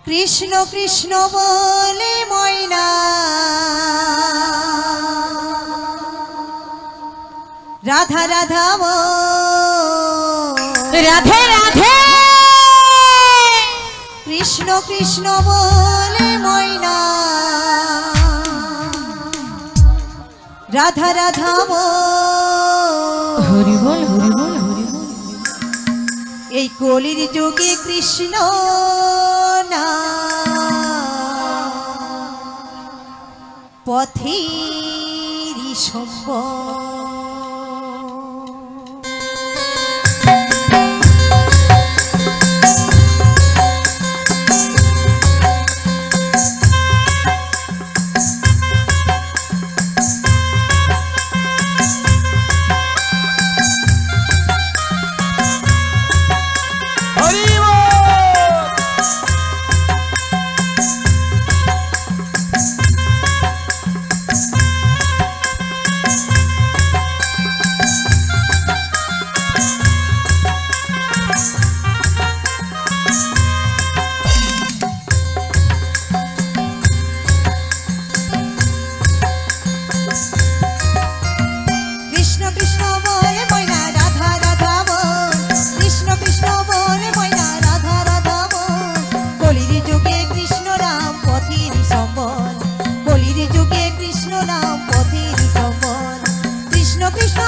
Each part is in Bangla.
কৃষ্ণ কৃষ্ণ বলে ময়না রাধা রাধা রাধে রাধে কৃষ্ণ কৃষ্ণ বলে ময়না রাধা রাধা হরি বল হরি বল হরি বল। এই কলির যুগে কৃষ্ণ না পথেরই সম্বল। Krishna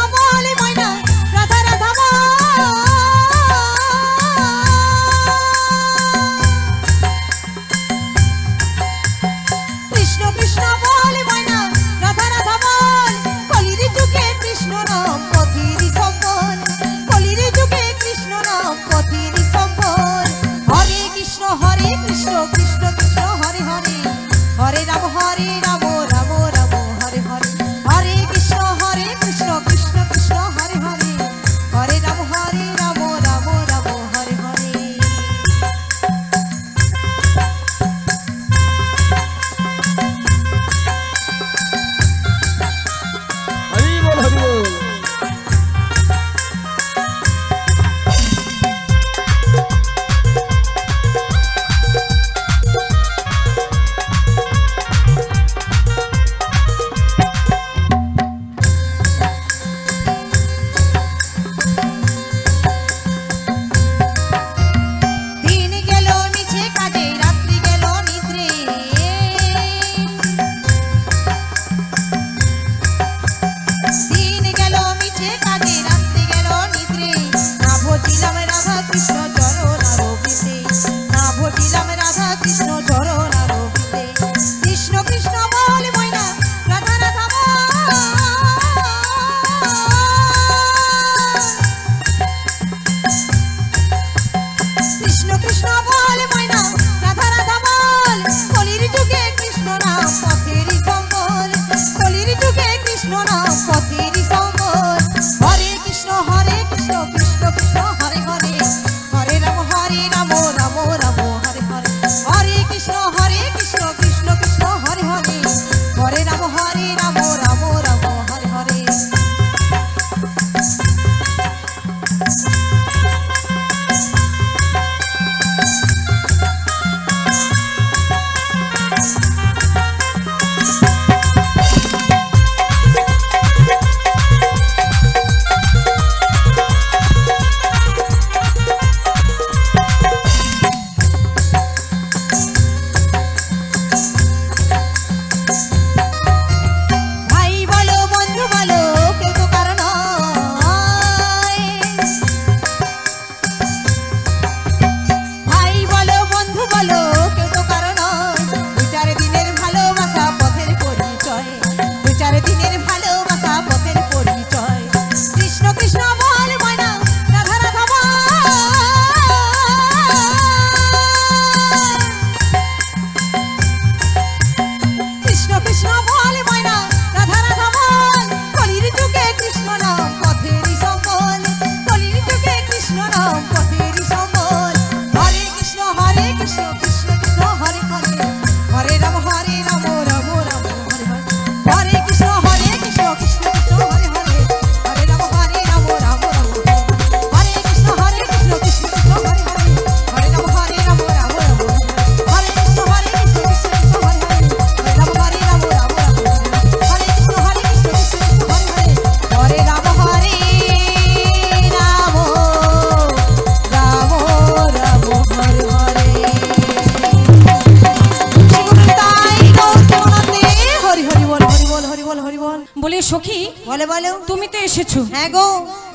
বলো বলো। তুমি তো এসেছো, হ্যাঁ গো।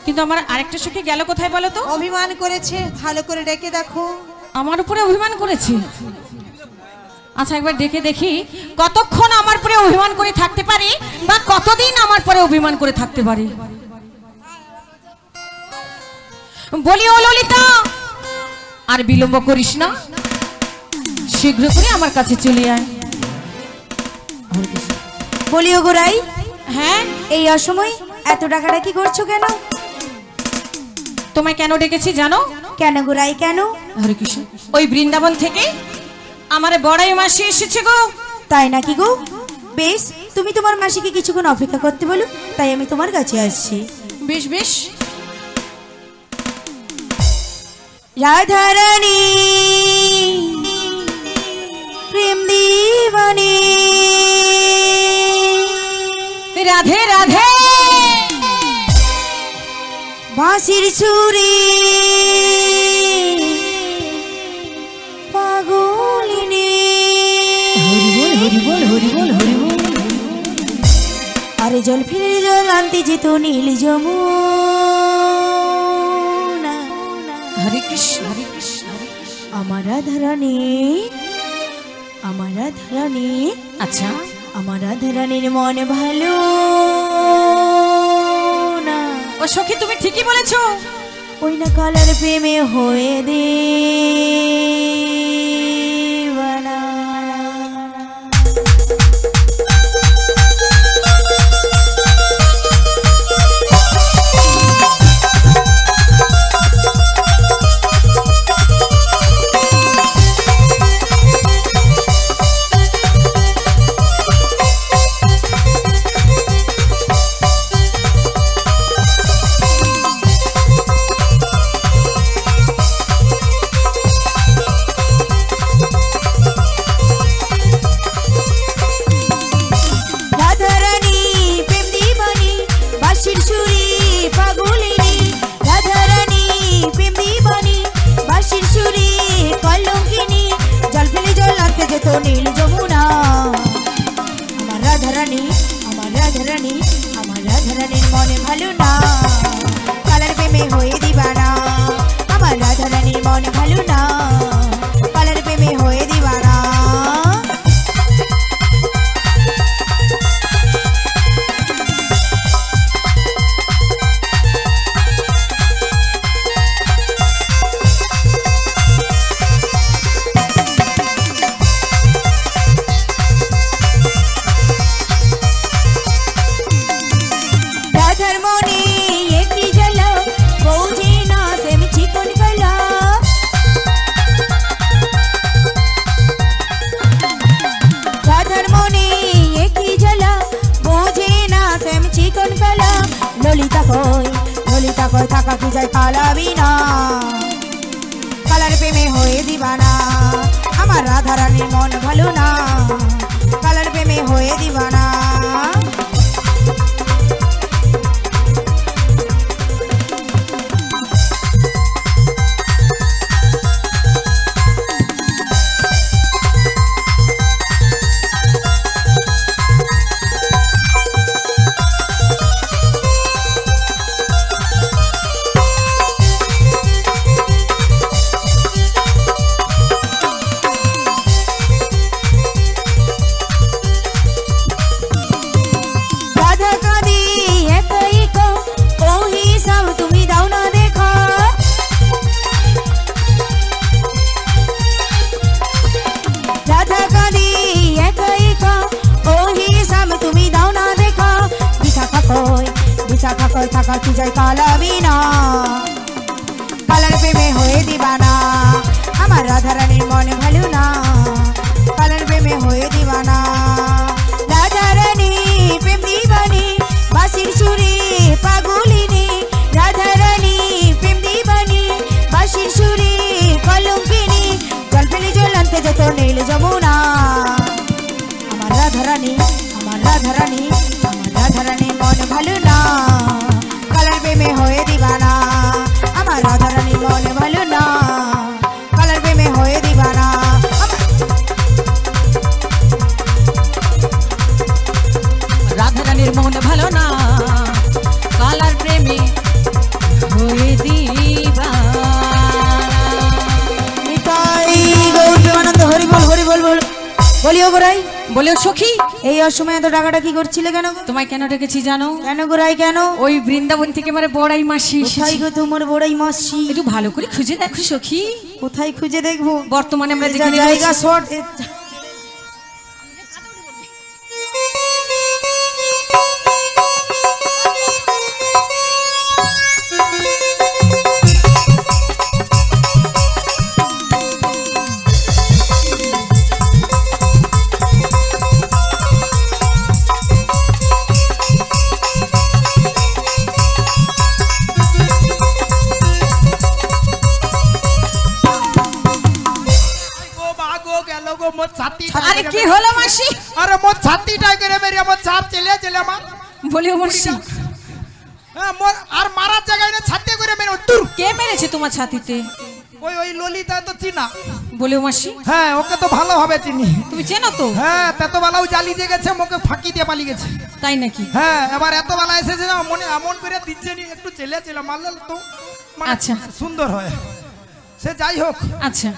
কিন্তু আমার আরেকটা সখী গেল কোথায় বলো তো? অভিমান করেছে, ভালো করে ডেকে দেখো। আমার উপরে অভিমান করেছে? আচ্ছা একবার ডেকে দেখি কতক্ষণ আমার পরে অভিমান করে থাকতে পারি, বা কতদিন আমার পরে অভিমান করে থাকতে পারি। বলি ও ললিতা, আর বিলম্ব করিস না, শীঘ্র করে আমার কাছে চলে আয়। বলি ও গোরাই, হ্যাঁ এই অসময় এত ডাকাডাকি করছো কেন? তোমায় কেন ডেকেছি জানো? কেন গোরাই কেন? হরে কৃষ্ণ, ওই বৃন্দাবন থেকে আমার বড়াই মাসি এসেছে গো। তাই নাকি গো? বেশ, তুমি তোমার মাসিকে কিছুক্ষণ অপেক্ষা করতে বলো, তাই আমি তোমার কাছে আসছি। বেশ বেশ। রাধারানী প্রেম দিবানী, রাধে রাধে বাঁশির সুরে পাগলিনী, হরি বল হরি বল হরি বল। আরে জল ফিরে জল আনতে যেত নীল যমুনা। হরে কৃষ্ণ হরে কৃষ্ণ। আমার রাধারানী, আমার রাধারানী, আচ্ছা আমার রাধারানীর মন ভালো না। ও সখী তুমি ঠিকই বলেছো। ওই না কালার প্রেমে হয়ে দেবানা। নীল যমুনা। আমার রাধারানী, আমার রাধারানী, আমার রাধারানীর মনে ভালো না, কালার প্রেমে হয়ে দিবানা। আমার রাধারানীর মনে ভালো না, কালার প্রেমে হয়ে দিবানা। ললিতা কই, ললিতা কই থাকা কি যায় পালাবি না, কালার প্রেমে হয়ে দিবানা। আমার রাধারানীর মন ভালো না, কালার প্রেমে হয়ে দিবানা। থাকা কি যায় পালাবি না, কালার প্রেমে হয়ে দিবানা। আমার রাধারানীর মনে ভালো না, কালার প্রেমে হয়ে দিবানা। রাধারানী প্রেম দিবানী, বাঁশির সুরে পাগলিনী। রাধারানী প্রেম দিবানী, বাঁশির সুরে কলঙ্কিনী। জল ফেলে জল আনতে যেত নীল যমুনা। আমার রাধারানী, আমার রাধারানী, আমার রাধারানীর মন ভালো না, কালার প্রেমে হয়ে দিবানা। আমার রাধারানীর মন ভালো না, কালার প্রেমে হয়ে দিবানা। ও গোরাই, বলে সখী এই অসময়ে এত টাকাটা কি করছিলে কেন গো? তোমায় কেন ডেকেছি জানো? কেন গোরাই কেন? ওই বৃন্দাবন থেকে আমার বড়াই মাসি কোথায় এসেছে। গো তোমার বড়াই মাসি? একটু ভালো করে খুঁজে দেখো সখী। কোথায় খুঁজে দেখবো? বর্তমানে আমরা যা যেখানে জায়গা রয়েছি। শর্ট। আরে কি হলো মাসি? अरे मोर छाती टाई करे मेरी मोर छाप चले चले मा বলে ও মাসি मोर আর মারার জায়গায় না ছাতে করে মেরে উত্তর কে মেরেছে তোমার ছাতিতে? ওই ওই ললিতা তো চিনা। বলে ও মাসি হ্যাঁ ওকে তো ভালোভাবে চিনি। তুমি চেনো তো? হ্যাঁ তত বেলাও জালি দিয়ে গেছে মোকে ফাঁকি দিয়ে পালিয়ে গেছে। তাই নাকি? হ্যাঁ এবার এত বেলা এসেছে না মনে এমন করে দিচ্ছে নি একটু চেলে চেলে মারলে তো মানে আচ্ছা। সুন্দর হয়। সে যাই হোক। আচ্ছা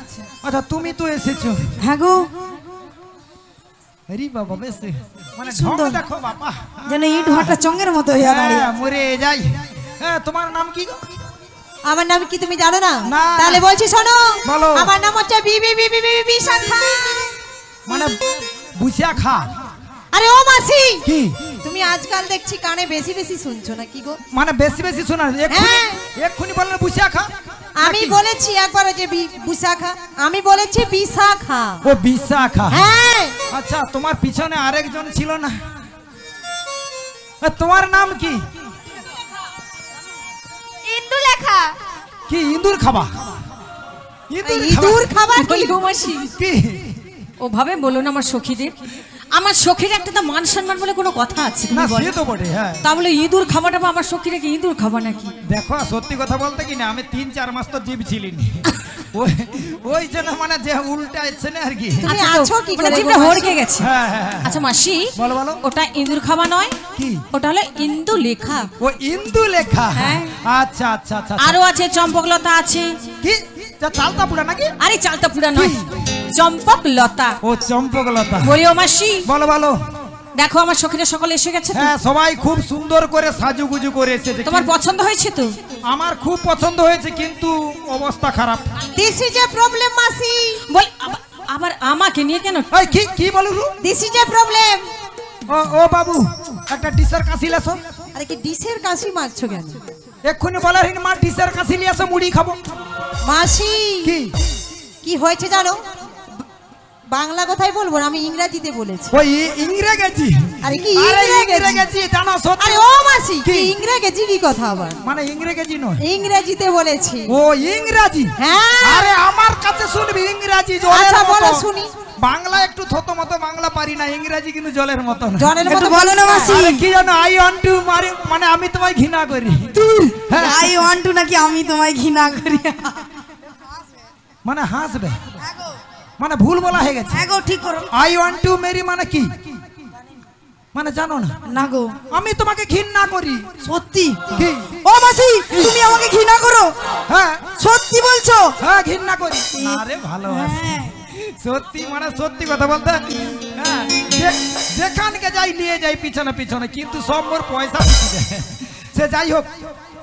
আচ্ছা তুমি তো এসেছো। হ্যাঁ গো, আরে বাবা বেশ মানে সুন্দর। ঢং দেখো বাবা। যেন ইট ভাটা চঙ্গের মতো হইয়া দাঁড়িয়ে। হ্যাঁ, মরে যাই। হ্যাঁ তোমার নাম কি গো? আমার নাম কি তুমি জানো না? না। তাহলে বলছি শোনো, বলো। আমার নাম হচ্ছে বিবি বিবি বিবি বিশাখা। মানে বুঝিয়া খা। আরে ও মাসি, কি তুমি আজকাল দেখছি কানে বেশি বেশি শুনছো না কি গো? মানে বেশি বেশি শোনা হ্যাঁ। এক্ষুনি বললেন বুঝিয়া খা। আমি বলেছি একবার যে বিশাখা, আমি বলেছি বিশাখা। ও বিশাখা। হ্যাঁ আচ্ছা তোমার পিছনে আরেকজন ছিল না? তোমার নাম কি? ইন্দু লেখা। কি ইন্দুর খাবা? ইঁদুর খাবার কি? বলি ও মাসি কি ওভাবে বলো না আমার সখীদের। আমার সখীর একটা তো মান সম্মান বলে কোনো কথা আছে না তুমি বলো? সে তো বটে। হ্যাঁ তা বলে ইঁদুর খাবাটা বা আমার সখীরা কি ইঁদুর খাবা নাকি? দেখো সত্যি কথা বলতে কি না আমি 3-4 মাস তো জীব ছিলিনি। ওই জন্য মানে যে উল্টা আছে না আর কি। তুমি আচ্ছা তো, আছো কি মানে করে জিভটা গো মাসি? হড়কে গেছে। হ্যাঁ হ্যাঁ হ্যাঁ। আচ্ছা মাসি বলো বলো। ওটা ইঁদুর খাওয়া নয়, কি ওটা হলো ইন্দু লেখা। ও ইন্দু লেখা? হ্যাঁ। আচ্ছা আচ্ছা আচ্ছা। আরো আছে চম্পকলতা আছে। কি যা চালতা পুরা নাকি? আরে চালতা পুরা নয়, চম্পক লতা। ও চম্পকলতা। বলি ও মাসি বলো বলো। দেখো আমার সখীরা সকলে এসে গেছে তো? হ্যাঁ সবাই খুব সুন্দর করে সাজুগুজু করে এসেছে। তোমার পছন্দ হয়েছে তো? আমার খুব পছন্দ হয়েছে কিন্তু অবস্থা খারাপ। দিস ইজ এ প্রবলেম মাসি। বল আবার আমাকে নিয়ে কেন? এই কি কি বলো রু? This is a problem. ও বাবু একটা ডিসের কাশি লেছো। আরে কি ডিসের কাশি মারছো কেন? এক্ষুনি বলার হিন মা ডিসের কাশি নিয়ে আসো মুড়ি খাবো। মাসি কি কি হয়েছে জানো? বাংলা কথাই বলবো না, আমি ইংরেজিতে বলেছি। ওই ইংরেজি? আরে কি আরে ইংরেজি? ইংরেজি জানো সত্যি? আরে ও মাসি কি? কি ইংরেজি কি কথা আবার? মানে ইংরেজি নয়, ইংরেজিতে বলেছি। ও ইংরাজি। হ্যাঁ। আরে আমার কাছে শুনবি ইংরাজি জলের আচ্ছা মতো। বলো শুনি। বাংলা একটু থতো মতো বাংলা পারি না, ইংরাজি কিন্তু জলের মতো না। জলের একটু মতো বলো না মাসি। আরে কি জানো আই ওয়ান্ট টু মানে আমি তোমায় ঘৃণা করি। হ্যাঁ। আই ওয়ান্ট টু নাকি আমি তোমায় ঘৃণা করি? মানে হাসবে মানে ভুল বলা হয়ে গেছে। হ্যাঁ গো ঠিক করো। আই ওয়ান্ট টু মেরি মানে কি মানে জানো না? না গো আমি তোমাকে ঘৃণা করি। সত্যি? কি? ও মাসি তুমি আমাকে ঘৃণা করো? হ্যাঁ সত্যি বলছো? হ্যাঁ ঘৃণা করি। আরে ভালো আছে হ্যাঁ। সত্যি মানে সত্যি কথা বলতে। হ্যাঁ যেখানকে যাই নিয়ে যাই পিছনে পিছনে কিন্তু সব মোর পয়সা দিতে দেয়। সে যাই হোক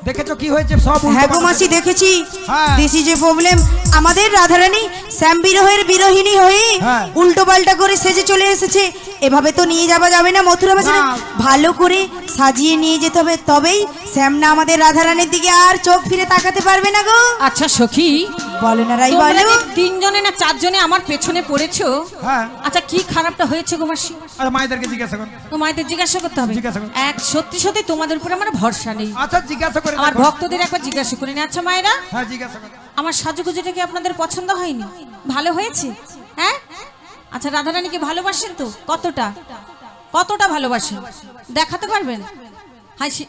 দেখেছো কি হয়েছে সব উল্টো হ্যাঁ গো পাল্টা। মাসি দেখেছি। হ্যাঁ। This is a problem. আমাদের রাধারানী শ্যাম বিরহের বিরহিনী হয়ে হ্যাঁ। উল্টো পাল্টা করে সেজে চলে এসেছে। এভাবে তো নিয়ে যাওয়া যাবে না মথুরা বাজারে। না। ভালো করে সাজিয়ে নিয়ে যেতে হবে, তবেই শ্যাম না আমাদের রাধারানীর দিকে আর চোখ ফিরে তাকাতে পারবে না গো। আচ্ছা সখী বলো না রাই তোমরা বলো। যে তিনজনে না চারজনে আমার পেছনে পড়েছো, হ্যাঁ আচ্ছা কি খারাপটা হয়েছে গো মাসি? আরে মায়েদেরকে জিজ্ঞাসা কর। তো মায়েদের জিজ্ঞাসা করতে হবে। জিজ্ঞাসা করো। এক সত্যি সত্যি তোমাদের উপরে আমার ভরসা নেই। আচ্ছা জিজ্ঞাসা করে আমার দেখো। ভক্তদের একবার জিজ্ঞাসা করে নি। আচ্ছা মায়েরা, হ্যাঁ জিজ্ঞাসা কর। আমার সাজুগুজুটা কি আপনাদের পছন্দ হয়নি? ভালো হয়েছে? হ্যাঁ আচ্ছা রাধারানীকে ভালোবাসেন তো? কতটা কতটা ভালোবাসেন দেখাতে পারবেন? হাসি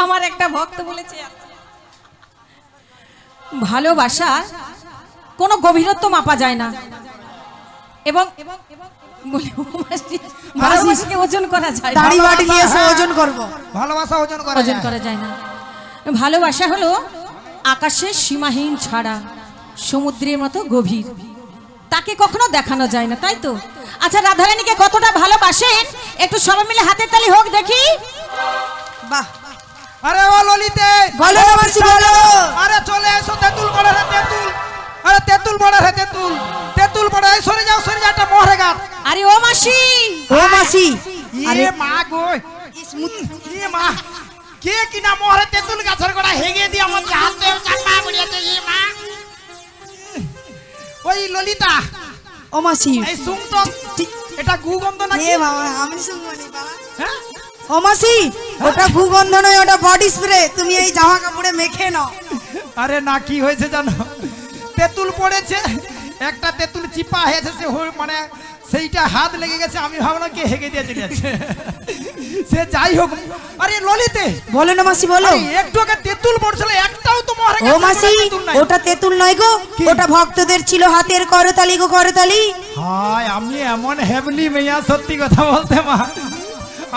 আমার একটা ভক্ত বলেছে ভালোবাসা কোনো গভীরত্ব মাপা যায় না এবং ভালোবাসাকে ওজন করা যায় না। দাড়ি বাড়ি নিয়ে এসে ওজন করবো। ভালোবাসা ওজন করা ওজন যায়। করা যায় না। ভালোবাসা হলো আকাশের সীমাহীন ছাড়া, সমুদ্রের মতো গভীর। তাকে কখনো দেখানো যায় না, তাই তো? আচ্ছা, রাধারানীকে কতটা ভালোবাসেন একটু সবাই মিলে হাতের তালি হোক দেখি। বাহ, আরে ও ললিতে, বলো না মাসি বলো। আরে চলে এসো, তেঁতুল পড়ে রে তেঁতুল। আরে তেঁতুল পড়ে রে তেঁতুল, তেঁতুল পড়ে। সরে যাও একটা মোহরে গাছ। আরে ও মাসি, ও মাসি, আরে মা গো, এ মা, কে কিনা মোহরে তেঁতুল গাছের গোড়া হেগে দিয়ে আমার হাতে চাপা পড়িয়েছে। এ মা, ওই ললিতা, ও মাসি, এই শুন তো, এটা গুগন্ধ নাকি? এ বাবা, আমি শুনবো না বাবা। হ্যাঁ, ও মাসি, ওটা ভূগন্ধ নয়, ওটা বডি স্প্রে। তুমি এই জামা কাপড়ে মেখে নাও। আরে না, কি হয়েছে জানো, তেঁতুল পড়েছে, একটা তেঁতুল চিপা হয়েছে, সে মানে সেইটা হাত লেগে গেছে। আমি ভাবলাম কে হেগে দিয়ে চলে যাচ্ছে। সে যাই হোক। আরে ললিতে, বলো না মাসি বলো। একটু আগে তেঁতুল পড়ছিল, একটাও তো মরে ও মাসি, ওটা তেঁতুল নয় গো, ওটা ভক্তদের ছিল হাতের করতালি গো, করতালি। হায়, আমি এমন হেবলি মেয়া, সত্যি কথা বলতে মা,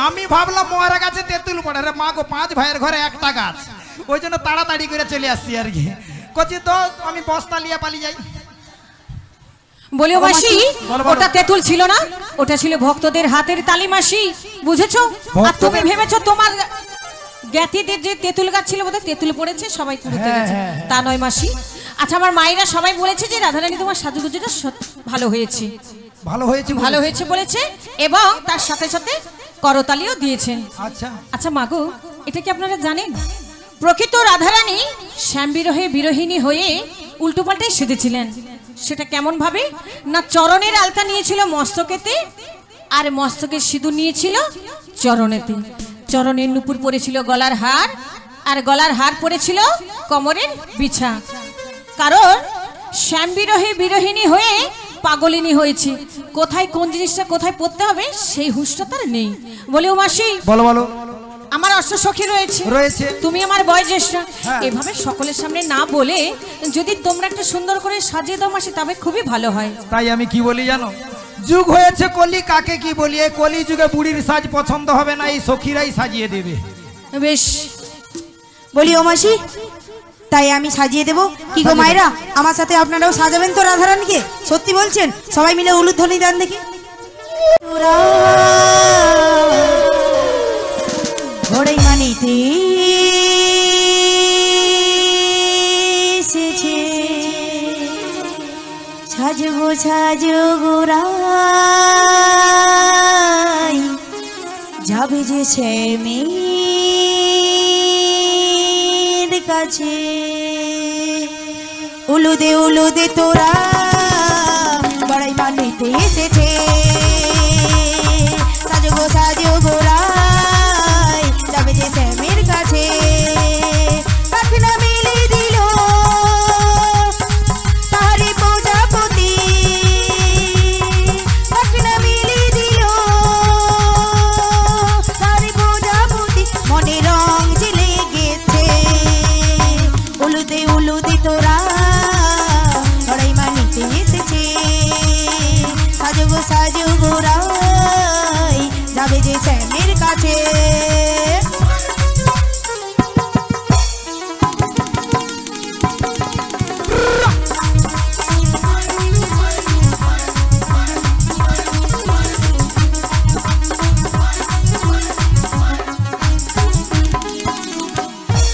আমি ভাবলাম মহারা গাছে তেঁতুল পড়ে। রে মা গো, 5 ভাইয়ের ঘরে একটা গাছ, ওই জন্য তাড়াতাড়ি করে চলে আসছি আর কি। কচি তো আমি বস্তা নিয়ে পালিয়ে যাই। বলিও মাসি, বলো। ওটা তেঁতুল ছিল না, ওটা ছিল ভক্তদের হাতের তালি মাসি, বুঝেছো? আর তুমি ভেবেছো তোমার জ্ঞাতিদের যে তেঁতুল গাছ ছিল বোধহয় তেঁতুল পড়েছে, সবাই কুড়োতে গেছে। তা নয় মাসি। আচ্ছা, আমার মায়েরা সবাই বলেছে যে রাধারানী তোমার সাজুগুজুটা ভালো হয়েছে, ভালো হয়েছে, ভালো হয়েছে বলেছে, এবং তার সাথে সাথে করতালিও দিয়েছেন। আচ্ছা, আচ্ছা মাগো, এটা কি আপনারা জানেন প্রকৃত রাধারানী শ্যাম বিরহে বিরহিনী হয়ে উল্টোপাল্টাই সেজেছিলেন? সেটা কেমন ভাবে না, চরণের আলতা নিয়েছিল মস্তকেতে, আর মস্তকের সিঁদুর নিয়েছিল চরণেতে। চরণের নুপুর পরেছিল গলার হার, আর গলার হার পরেছিল কোমরের বিছা। কারণ শ্যাম বিরহে বিরহিনী হয়ে পাগলিনী হয়েছে, কোথায় কোন জিনিসটা কোথায় পড়তে হবে সেই হুঁশটা তার নেই। বলেও মাসি, বলো বলো। আমার অষ্টসখী রয়েছে, তুমি আমার বয়োজ্যেষ্ঠা, এভাবে সকলের সামনে না বলে যদি তোমরা একটা সুন্দর করে সাজিয়ে দাও মাসি, তবে খুবই ভালো হয়। তাই আমি কি বলি জানো, যুগ হয়েছে কলি, কাকে কি বলি, এই কলি যুগে বুড়ির সাজ পছন্দ হবে না, এই সখীরাই সাজিয়ে দেবে। বেশ, বলি ও মাসি, তাই আমি সাজিয়ে দেবো কি গো মায়েরা? আমার সাথে আপনারাও সাজাবেন তো রাধারানীকে? সত্যি বলছেন? সবাই মিলে উলুধ্বনি দেন দেখি। ঘোড়াই মানিতে এসেছে, সাজগো সাজগো রাই, যাবে যে শ্যামের কাছে। উলুদে উলুদে তোরা বড়াই মানিতে এসেছে, সাজগো সাজগো রাই, যাবে যে শ্যামের কাছে। পাখনা মেলে দিল তাহারে প্রজাপতি, পাখনা মেলে দিল তাহারে প্রজাপতি, মনে রং যে লেগেছে। উলুদে উলুদে তোরা বড়াই মানিতে এসেছে, সাজগো সাজগো রাই, যাবে যে শ্যামের কাছে।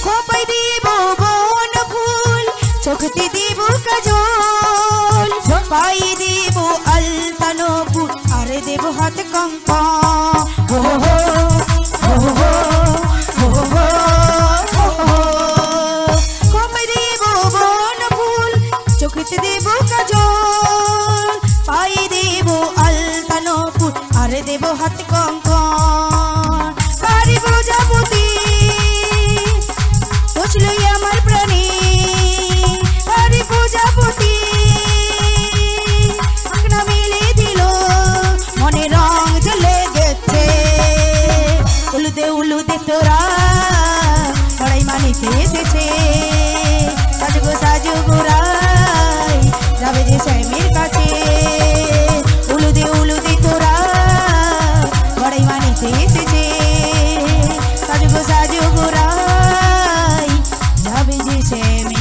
খোপায় দিব বন ফুল, চোখতে দিব কাজল, পায়ে দিব আলতা নূপুর, আরে দেব হাত কঙ্কন। হো হো হো হো হো হো হো। খোপায় দিব বন ফুল, চোখতে দিব কাজল, পায়ে দিব আলতা নূপুর, আরে দেব হাত কঙ্কন। কারি প্রজাপতি বুঝলো আমার প্রাণী, আরে প্রজাপতি পাখনা মেলে দিল, মনে রং জ্বলে গেছে। উলুদে উলুদে তোরা বড়াই মানিতে এসেছে, সাজগো সাজগো রাই, যাবে যে শ্যামের কাছে। উলুদে উলুদে তোরা বড়াই মানিতে এসেছে, সাজগো সাজগো রাই, যাবে যে শ্যামের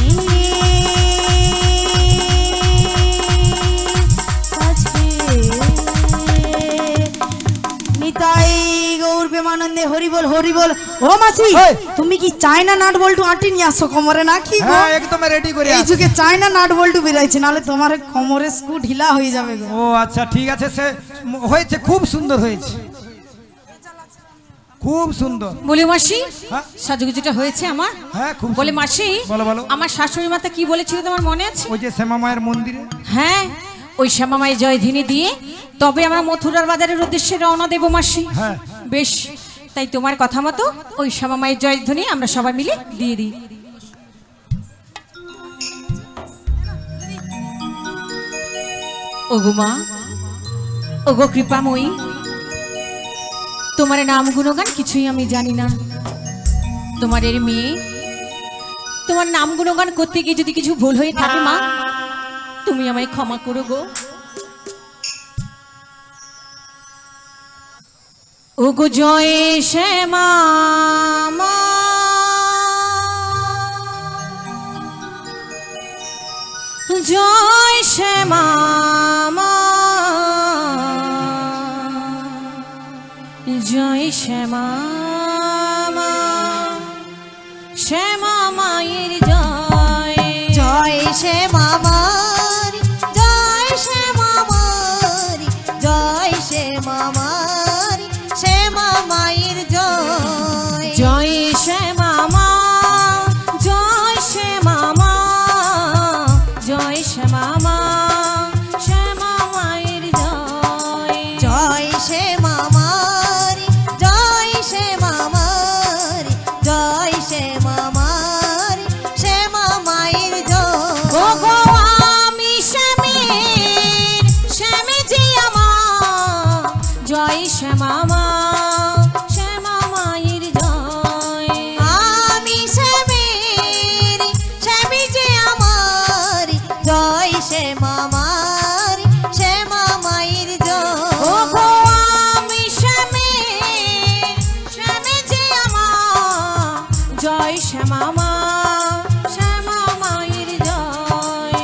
প্রেমানন্দে হরি বল হরি বল। ও মাসি এই! তুমি কি চায়না নাট বল্টু আঁটি নিয়ে আসো কোমরে নাকি গো? হ্যাঁ একদম রেডি করে এই আছি। যুগে চায়না নাট বল্টু বেরাইছে, নাহলে তোমার কোমরে স্কু ঢিলা হয়ে যাবে গো। ও আচ্ছা ঠিক আছে, সে হয়েছে, খুব সুন্দর হয়েছে, খুব সুন্দর। বলি মাসি হ্যাঁ? সাজুগুজুটা হয়েছে আমার? হ্যাঁ খুব বলে সুন্দর। মাসি বলো বলো। আমার শাশুড়ি মাতা কি বলেছিল তোমার মনে আছে? ওই যে শ্যামা মায়ের মন্দিরে। হ্যাঁ, ওই শ্যামামাই জয়ধিনী দিয়ে তবে আমরা মথুরার বাজারের উদ্দেশ্যে রওনা দেব মাসি। হ্যাঁ। বেশ, তাই তোমার কথা মতো ওই শ্যামামায়ের জয়ধ্বনি আমরা সবাই মিলে দিয়ে দিই। ওগো মা, ওগো কৃপাময়ী, তোমার নাম গুণগান কিছুই আমি জানি না। তোমার এর মেয়ে, তোমার নাম গুণগান করতে গিয়ে যদি কিছু ভুল হয়ে থাকে মা, তুমি আমায় ক্ষমা করো গো। ওগো জয় শ্যামা মা, জয় শ্যামা মা, জয় শ্যামা মা, শ্যামা মায়ের জয়। জয় শ্যামা মারি, জয় শ্যামা মারি, জয় শ্যামা মারি, শ্যামা মায়ের জয়। জয় শ্যামা মা, জয় শ্যামা মা, জয় শ্যামা মা, শ্যামা মায়ের জয়। জয় শ্যামা মারি, জয় শ্যামা মারি, জয় শ্যামা মারি, শ্যামা মায়ের জয়। ওগো আমি শ্যামের, শ্যামে যে আমার, জয় শ্যামা মা, শ্যামা মায়ের জয়। আমি শ্যামের, শ্যামে যে আমার, জয় শ্যামা মারি, শ্যামা মায়ের জয়। ওগো আমি শ্যামের, শ্যামে যে আমার, জয় শ্যামা মা, শ্যামা মায়ের জয়।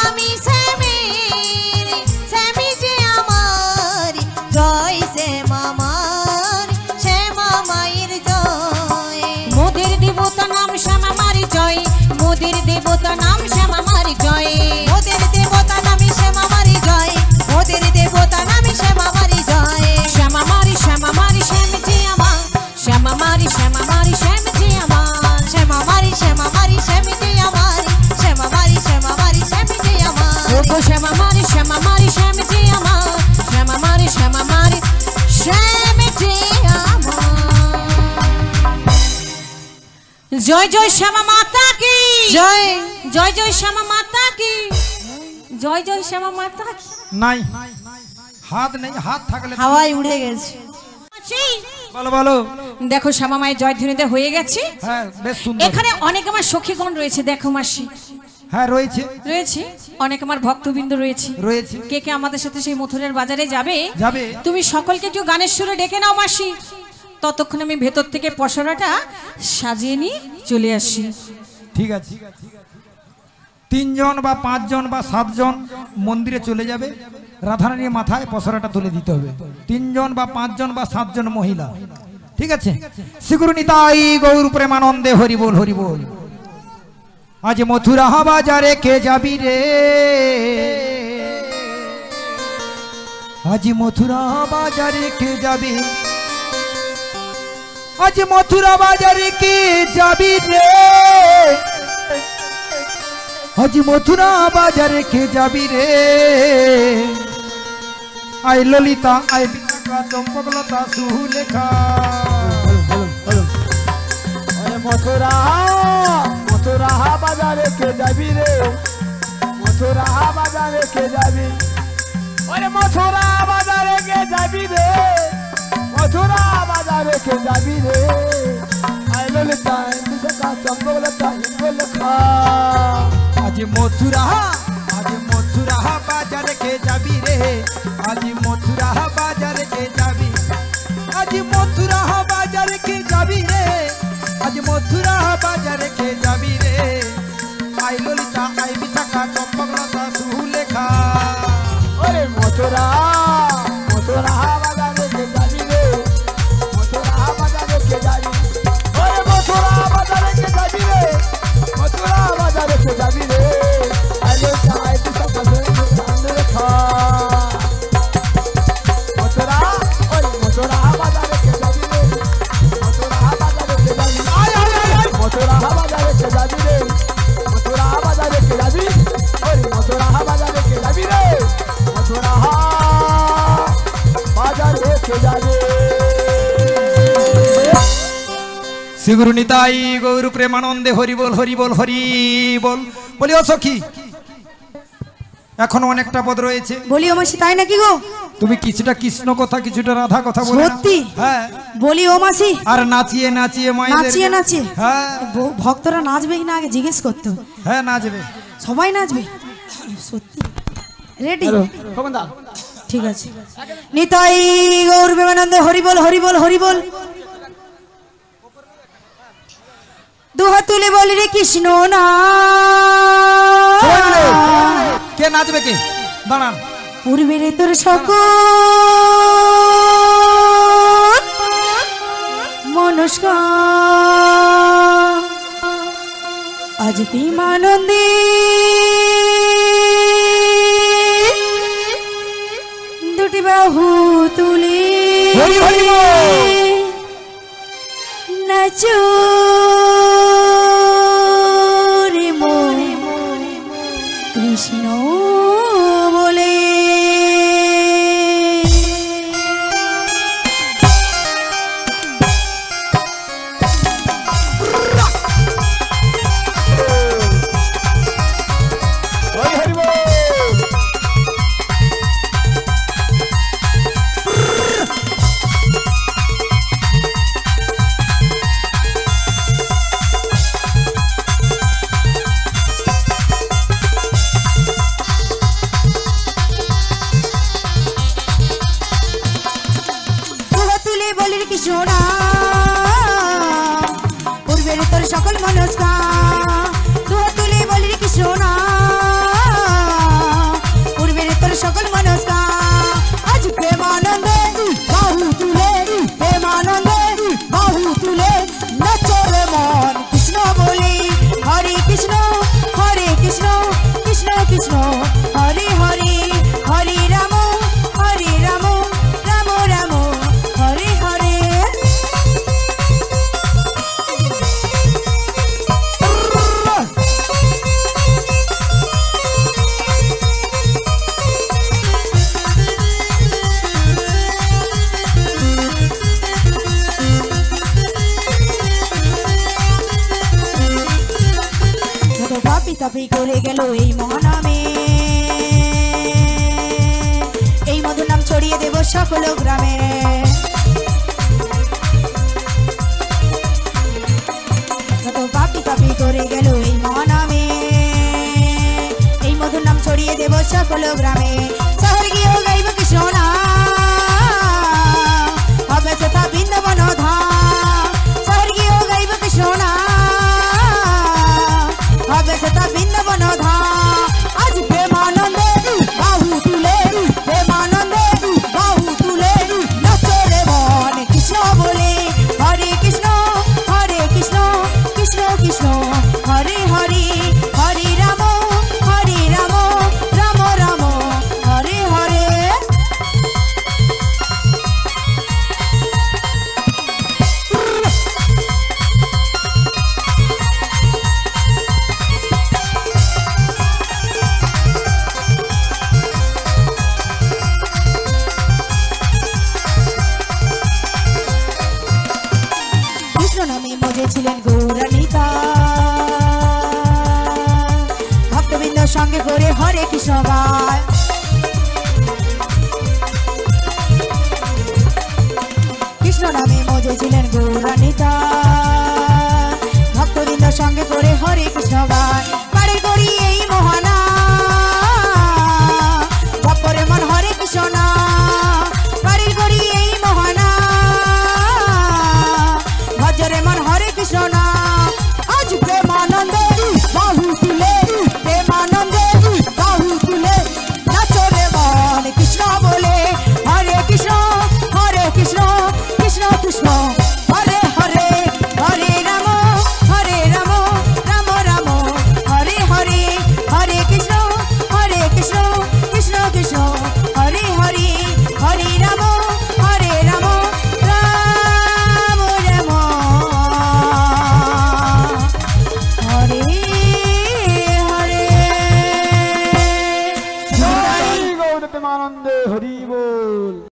আমি শ্যামের, শ্যামে যে আমার, জয় শ্যামা মারি, শ্যামা মায়ের জয়। মোদের দেবতা নাম শ্যামা মারি জয়, মোদের দেবতা নাম শ্যামা মারি জয়। ওদের দেবতা নামে শ্যামা মারি জয়, ওদের দেবতা নামে শ্যামা মারি জয়। শ্যামা মারি, শ্যামা মারি, শ্যাম যে আমার, শ্যামা মারি, শ্যামা মারি, শ্যাম যে আমার। শ্যামা মারি, শ্যামা মারি, শ্যামে যে আমার, শ্যামা মারি, শ্যামা মারি, শ্যামে যে আমার। ওগো শ্যামা মারি, শ্যামা মারি, শ্যাম যে আমার, শ্যামা মারি, শ্যামা মারি, শ্যাম যে আমার। জয় জয় শ্যামা মাতা কি জয়। জয় জয় শ্যামা মাতা কি, জয় জয় শ্যামা মাতা কি। নাই, হাত নেই, হাত থাকলে। হাওয়ায় উড়ে গেছে। মাসি, বলো বলো। দেখো শ্যামা মায়ের জয়ধ্বনিতে হয়ে গেছে। হ্যাঁ বেশ সুন্দর। এখানে অনেক আমার সখীগণ রয়েছে, দেখো মাসি হ্যাঁ রয়েছে, রয়েছে, অনেক আমার ভক্তবৃন্দ রয়েছে। রয়েছে। কে কে আমাদের সাথে সেই মথুরার বাজারে যাবে? যাবে। তুমি সকলকে একটু গানের সুরে ডেকে নাও মাসি, ততক্ষণ আমি ভেতর থেকে পসরাটা সাজিয়ে নিয়ে চলে আসি। ঠিক আছে। 3 জন বা 5 জন বা 7 জন মন্দিরে চলে যাবে, রাধারানীর মাথায় পসরাটা তুলে দিতে হবে। 3 জন বা 5 জন বা 7 জন মহিলা, ঠিক আছে। শ্রীগুরু নিতাই গৌর প্রেমানন্দে হরি বল হরি বল। আজ মথুরা বাজারে কে যাবি রে, আজ মথুরা বাজারে কে যাবি, আজ মথুরা বাজারে কে যাবি রে, আজ মথুরা বাজারে কে যাবি রে। আই ললিতা, আই বিনাকা, চম্পকলতা, সুলেখা। মথুরা মথুরা বাজারে কে যাবি রে, মথুরা বাজারে কে যাবি, ওরে মথুরা বাজারে কে যাবি রে, মথুরা বাজারে কে যাবি রে। আই ললিতা, বিশাখা, চম্পকলতা, সুলেখা। আজ মথুরা, আজ মথুরা বাজারে কে যাবি রে, আজ মথুরা বাজারে কে যাবি, আজ মথুরা বাজারে কে যাবি রে, আজ মথুরা বাজারে কে যাবি রে। আই ললিতা, আই বিশাখা, চম্পকলতা, সুলেখা। ওরে মথুরা মথুরা বাজারে কে যাবি রে, মথুরা শ্রীগুরু নিতাই গৌর প্রেমানন্দে হরি বল হরি বল হরি বল। বলি ও সখী, এখনো অনেকটা পদ রয়েছে। বলি ও মাসি তাই নাকি গো? তুমি কিছুটা কৃষ্ণ কথা কিছুটা রাধা কথা বলে সত্যি? হ্যাঁ। বলি ও মাসি, আর নাচিয়ে নাচিয়ে নাচিয়ে নাচিয়ে হ্যাঁ ভক্তরা নাচবে কিনা আগে জিজ্ঞেস করতো। হ্যাঁ নাচবে, সবাই নাচবে সত্যি? রেডি? খোকনদা ঠিক আছে। নিতাই গৌর প্রেমানন্দে হরি বল হরি বল হরি বল। দুহাত তুলে বলি রে কৃষ্ণ না। কে নাচবে কে? দাঁড়ান। পূর্বের তোর সকল মনস্কার আজ প্রেমানন্দে দুটি বাহু তুলে নাচো রে মন কৃষ্ণ বলে। পূর্বের তোর সকল মনস্কার দুহাত তুলে বলি রে কৃষ্ণ না। পূর্বের তোর সকল মনস্কার আজ প্রেমানন্দে বাহু তুলে প্রেমানন্দে বাহু তুলে নাচো রে মন কৃষ্ণ বলি। হরে কৃষ্ণ কৃষ্ণ কৃষ্ণ হরে হরে হরে রাম রাম রাম হরে হরে। তাপি করে গেল এই মহানামে, এই মধুর নাম ছড়িয়ে দেব সকল গ্রামে। যত পাপি তাপি করে গেল এই মহানামে, এই মধুর নাম ছড়িয়ে দেব সকল গ্রামে। শহর গিয়েও গাইব কৃষ্ণ নাম, হবে সেটা বৃন্দাবন ধাম। শহর গিয়েও গাইব কৃষ্ণ নাম, হবে সেটা বৃন্দাবন ধাম। আজ প্রেমানন্দে বাহু তুলে প্রেমানন্দে বাহু তুলে নাচো রে মন কৃষ্ণ বলে। হরে কৃষ্ণ কৃষ্ণ কৃষ্ণ হরে হরে হরে রাম রাম রাম হরে হরে। নামে মজেছিলেন গৌরানিতা, ভক্তবৃন্দ সঙ্গে করে হরে কৃষ্ণ গায়। কৃষ্ণ নামে মজেছিলেন গৌরানিতা, ভক্তবৃন্দ সঙ্গে করে হরে কৃষ্ণ গায়। পারে করি এই মহানা ভক্তরে মন হরে কৃষ্ণ না। পারে করি এই মহানা ভজরে মন হরে কৃষ্ণ না। আজ প্রেমানন্দে বাহু তুলে প্রেমানন্দে বাহু তুলে নাচো রে মন কৃষ্ণ বলে। হরে কৃষ্ণ কৃষ্ণ কৃষ্ণ হরে হরে হরে রাম রাম রাম হরে হরে হরে কৃষ্ণ কৃষ্ণ কৃষ্ণ হরে হরে হরে রাম রাম রাম হরে হরে। গৌর প্রেমানন্দে হরি বল।